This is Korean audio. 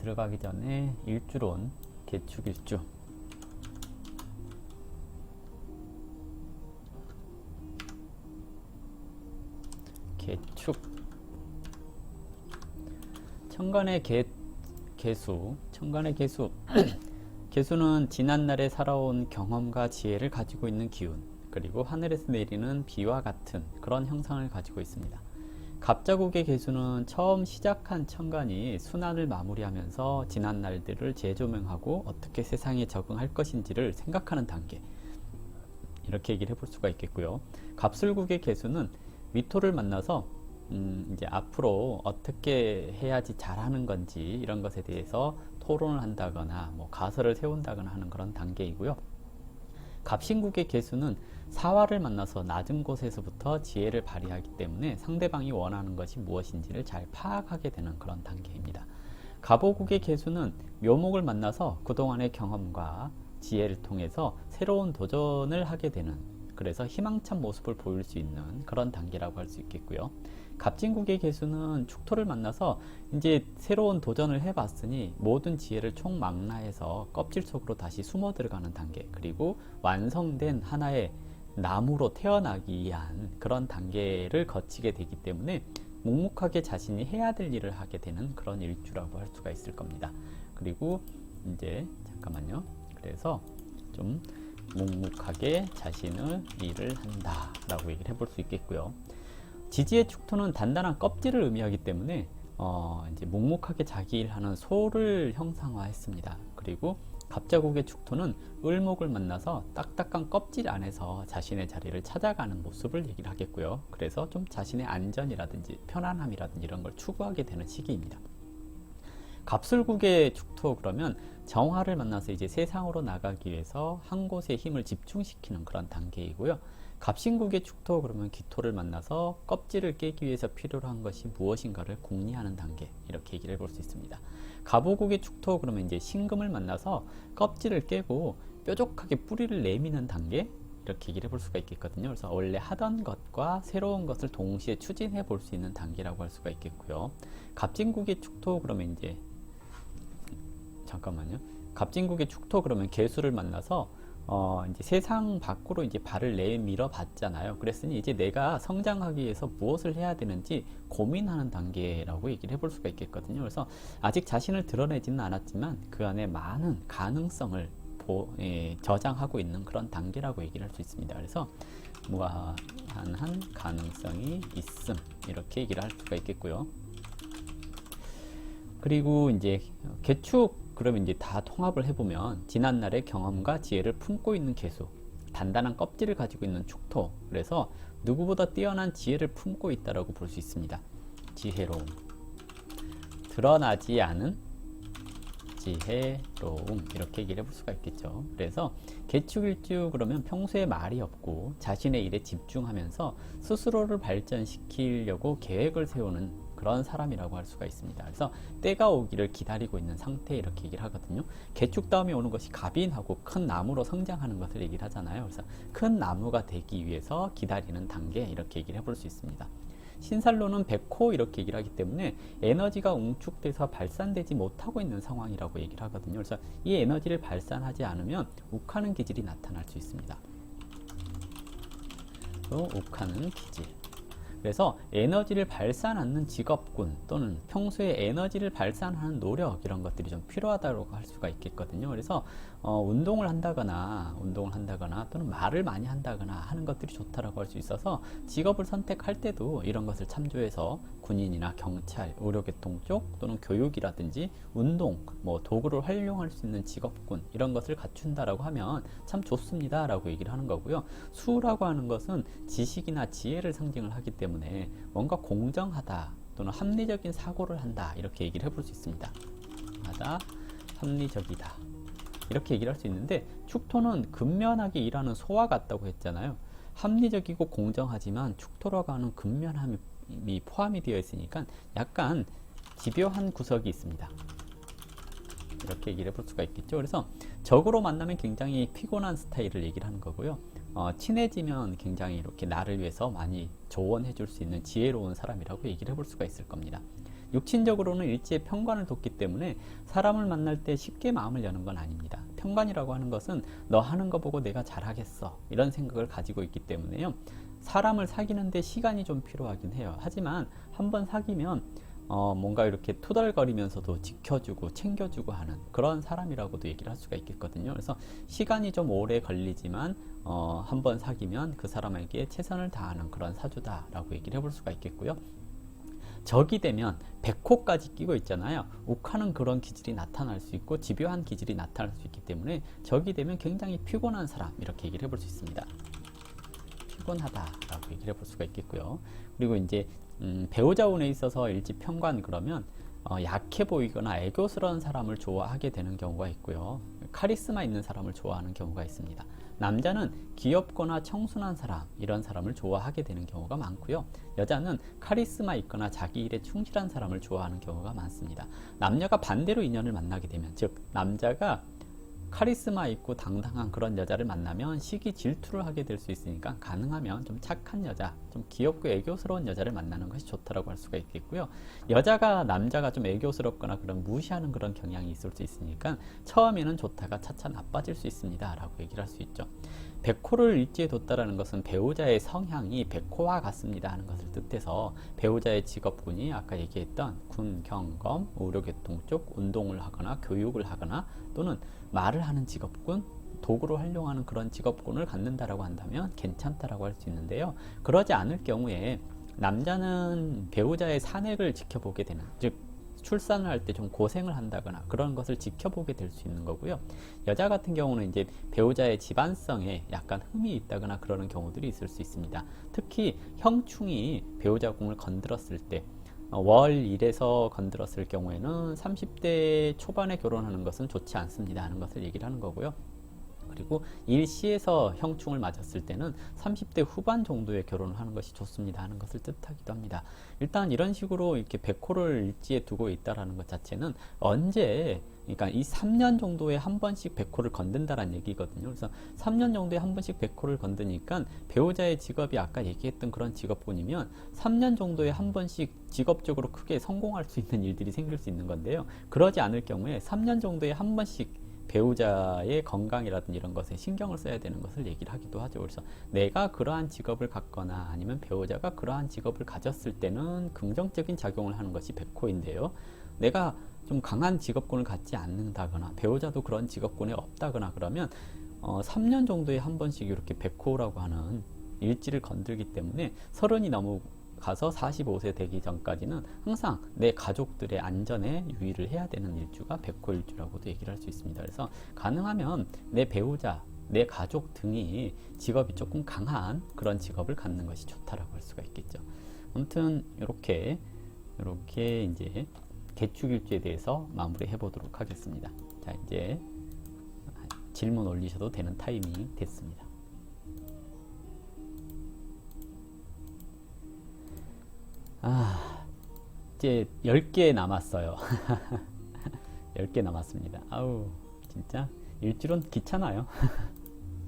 들어가기 전에 일주론, 개축일주. 개축. 천간의 개수. 천간의 개수. 개수는 지난날에 살아온 경험과 지혜를 가지고 있는 기운, 그리고 하늘에서 내리는 비와 같은 그런 형상을 가지고 있습니다. 갑자국의 개수는 처음 시작한 천간이 순환을 마무리하면서 지난 날들을 재조명하고 어떻게 세상에 적응할 것인지를 생각하는 단계, 이렇게 얘기를 해볼 수가 있겠고요. 갑술국의 개수는 위토를 만나서 이제 앞으로 어떻게 해야지 잘하는 건지 이런 것에 대해서 토론을 한다거나 뭐 가설을 세운다거나 하는 그런 단계이고요. 갑신국의 개수는 사화를 만나서 낮은 곳에서부터 지혜를 발휘하기 때문에 상대방이 원하는 것이 무엇인지를 잘 파악하게 되는 그런 단계입니다. 갑오국의 개수는 묘목을 만나서 그동안의 경험과 지혜를 통해서 새로운 도전을 하게 되는, 그래서 희망찬 모습을 보일 수 있는 그런 단계라고 할 수 있겠고요. 갑진국의 개수는 축토를 만나서 이제 새로운 도전을 해봤으니 모든 지혜를 총망라해서 껍질 속으로 다시 숨어 들어가는 단계, 그리고 완성된 하나의 나무로 태어나기 위한 그런 단계를 거치게 되기 때문에 묵묵하게 자신이 해야 될 일을 하게 되는 그런 일주라고 할 수가 있을 겁니다. 그리고 이제 잠깐만요. 그래서 좀 묵묵하게 자신의 일을 한다 라고 얘기를 해볼 수 있겠고요. 지지의 축토는 단단한 껍질을 의미하기 때문에 이제 묵묵하게 자기 일하는 소를 형상화했습니다. 그리고 갑자국의 축토는 을목을 만나서 딱딱한 껍질 안에서 자신의 자리를 찾아가는 모습을 얘기를 하겠고요. 그래서 좀 자신의 안전이라든지 편안함이라든지 이런 걸 추구하게 되는 시기입니다. 갑술국의 축토, 그러면 정화를 만나서 이제 세상으로 나가기 위해서 한 곳에 힘을 집중시키는 그런 단계이고요. 갑신국의 축토, 그러면 기토를 만나서 껍질을 깨기 위해서 필요로 한 것이 무엇인가를 공리하는 단계, 이렇게 얘기를 해볼 수 있습니다. 갑오국의 축토, 그러면 이제 신금을 만나서 껍질을 깨고 뾰족하게 뿌리를 내미는 단계, 이렇게 얘기를 해볼 수가 있겠거든요. 그래서 원래 하던 것과 새로운 것을 동시에 추진해 볼 수 있는 단계라고 할 수가 있겠고요. 갑진국의 축토, 그러면 이제 잠깐만요. 갑진국의 축토, 그러면 개수를 만나서 이제 세상 밖으로 이제 발을 내밀어 봤잖아요. 그랬으니 이제 내가 성장하기 위해서 무엇을 해야 되는지 고민하는 단계라고 얘기를 해볼 수가 있겠거든요. 그래서 아직 자신을 드러내지는 않았지만 그 안에 많은 가능성을 저장하고 있는 그런 단계라고 얘기를 할 수 있습니다. 그래서 무한한 가능성이 있음, 이렇게 얘기를 할 수가 있겠고요. 그리고 이제 개축, 그러면 이제 다 통합을 해보면 지난날의 경험과 지혜를 품고 있는 개수, 단단한 껍질을 가지고 있는 축토, 그래서 누구보다 뛰어난 지혜를 품고 있다라고 볼 수 있습니다. 지혜로움, 드러나지 않은 지혜로움, 이렇게 얘기를 해볼 수가 있겠죠. 그래서 개축일주, 그러면 평소에 말이 없고 자신의 일에 집중하면서 스스로를 발전시키려고 계획을 세우는 그런 사람이라고 할 수가 있습니다. 그래서 때가 오기를 기다리고 있는 상태, 이렇게 얘기를 하거든요. 개축 다음에 오는 것이 갑인하고 큰 나무로 성장하는 것을 얘기를 하잖아요. 그래서 큰 나무가 되기 위해서 기다리는 단계, 이렇게 얘기를 해볼 수 있습니다. 신살로는 백호, 이렇게 얘기를 하기 때문에 에너지가 웅축돼서 발산되지 못하고 있는 상황이라고 얘기를 하거든요. 그래서 이 에너지를 발산하지 않으면 욱하는 기질이 나타날 수 있습니다. 또 욱하는 기질. 그래서 에너지를 발산하는 직업군 또는 평소에 에너지를 발산하는 노력, 이런 것들이 좀 필요하다고 할 수가 있겠거든요. 그래서 운동을 한다거나 또는 말을 많이 한다거나 하는 것들이 좋다라고 할 수 있어서 직업을 선택할 때도 이런 것을 참조해서 군인이나 경찰, 의료계통 쪽 또는 교육이라든지 운동, 뭐 도구를 활용할 수 있는 직업군, 이런 것을 갖춘다라고 하면 참 좋습니다라고 얘기를 하는 거고요. 수라고 하는 것은 지식이나 지혜를 상징을 하기 때문에 뭔가 공정하다 또는 합리적인 사고를 한다, 이렇게 얘기를 해볼 수 있습니다. 하다, 합리적이다, 이렇게 얘기를 할 수 있는데, 축토는 근면하게 일하는 소와 같다고 했잖아요. 합리적이고 공정하지만 축토라고 하는 근면함이 포함이 되어 있으니까 약간 집요한 구석이 있습니다. 이렇게 얘기를 해볼 수가 있겠죠. 그래서 적으로 만나면 굉장히 피곤한 스타일을 얘기를 하는 거고요. 친해지면 굉장히 이렇게 나를 위해서 많이 조언해 줄 수 있는 지혜로운 사람이라고 얘기를 해볼 수가 있을 겁니다. 육친적으로는 일지에 편관을 뒀기 때문에 사람을 만날 때 쉽게 마음을 여는 건 아닙니다. 편관이라고 하는 것은 너 하는 거 보고 내가 잘하겠어 이런 생각을 가지고 있기 때문에요. 사람을 사귀는데 시간이 좀 필요하긴 해요. 하지만 한번 사귀면 뭔가 이렇게 투덜거리면서도 지켜주고 챙겨주고 하는 그런 사람이라고도 얘기를 할 수가 있겠거든요. 그래서 시간이 좀 오래 걸리지만 한번 사귀면 그 사람에게 최선을 다하는 그런 사주다라고 얘기를 해볼 수가 있겠고요. 적이 되면 백호까지 끼고 있잖아요. 욱하는 그런 기질이 나타날 수 있고 집요한 기질이 나타날 수 있기 때문에 적이 되면 굉장히 피곤한 사람 이렇게 얘기를 해볼 수 있습니다. 피곤하다라고 얘기를 해볼 수가 있겠고요. 그리고 이제 배우자 운에 있어서 일지 편관 그러면 약해 보이거나 애교스러운 사람을 좋아하게 되는 경우가 있고요. 카리스마 있는 사람을 좋아하는 경우가 있습니다. 남자는 귀엽거나 청순한 사람 이런 사람을 좋아하게 되는 경우가 많고요. 여자는 카리스마 있거나 자기 일에 충실한 사람을 좋아하는 경우가 많습니다. 남녀가 반대로 인연을 만나게 되면 즉 남자가 카리스마 있고 당당한 그런 여자를 만나면 시기 질투를 하게 될 수 있으니까 가능하면 좀 착한 여자, 좀 귀엽고 애교스러운 여자를 만나는 것이 좋다라고 할 수가 있겠고요. 여자가 남자가 좀 애교스럽거나 그런 무시하는 그런 경향이 있을 수 있으니까 처음에는 좋다가 차차 나빠질 수 있습니다 라고 얘기를 할 수 있죠. 백호를 일지에 뒀다라는 것은 배우자의 성향이 백호와 같습니다 하는 것을 뜻해서 배우자의 직업군이 아까 얘기했던 군, 경검, 의료계통 쪽 운동을 하거나 교육을 하거나 또는 말을 하는 직업군, 도구로 활용하는 그런 직업군을 갖는다라고 한다면 괜찮다라고 할 수 있는데요. 그러지 않을 경우에 남자는 배우자의 산액을 지켜보게 되는, 즉 출산을 할 때 좀 고생을 한다거나 그런 것을 지켜보게 될 수 있는 거고요. 여자 같은 경우는 이제 배우자의 집안성에 약간 흠이 있다거나 그러는 경우들이 있을 수 있습니다. 특히 형충이 배우자 궁을 건드렸을 때 월 1에서 건드렸을 경우에는 30대 초반에 결혼하는 것은 좋지 않습니다 하는 것을 얘기를 하는 거고요. 그리고 일시에서 형충을 맞았을 때는 30대 후반 정도에 결혼을 하는 것이 좋습니다 하는 것을 뜻하기도 합니다. 일단 이런 식으로 이렇게 백호를 일지에 두고 있다라는 것 자체는 언제, 그러니까 이 3년 정도에 한 번씩 백호를 건든다라는 얘기거든요. 그래서 3년 정도에 한 번씩 백호를 건드니까 배우자의 직업이 아까 얘기했던 그런 직업군이면 3년 정도에 한 번씩 직업적으로 크게 성공할 수 있는 일들이 생길 수 있는 건데요. 그러지 않을 경우에 3년 정도에 한 번씩 배우자의 건강이라든지 이런 것에 신경을 써야 되는 것을 얘기를 하기도 하죠. 그래서 내가 그러한 직업을 갖거나 아니면 배우자가 그러한 직업을 가졌을 때는 긍정적인 작용을 하는 것이 백호인데요. 내가 좀 강한 직업군을 갖지 않는다거나 배우자도 그런 직업군에 없다거나 그러면 3년 정도에 한 번씩 이렇게 백호라고 하는 일지를 건들기 때문에 30이 넘어가서 45세 되기 전까지는 항상 내 가족들의 안전에 유의를 해야 되는 일주가 백호 일주라고도 얘기를 할 수 있습니다. 그래서 가능하면 내 배우자, 내 가족 등이 직업이 조금 강한 그런 직업을 갖는 것이 좋다라고 할 수가 있겠죠. 아무튼 이렇게 이제 개축일주에 대해서 마무리해 보도록 하겠습니다. 자, 이제 질문 올리셔도 되는 타이밍이 됐습니다. 이제 10개 남았어요. 10개 남았습니다. 아우, 진짜 일주일은 귀찮아요.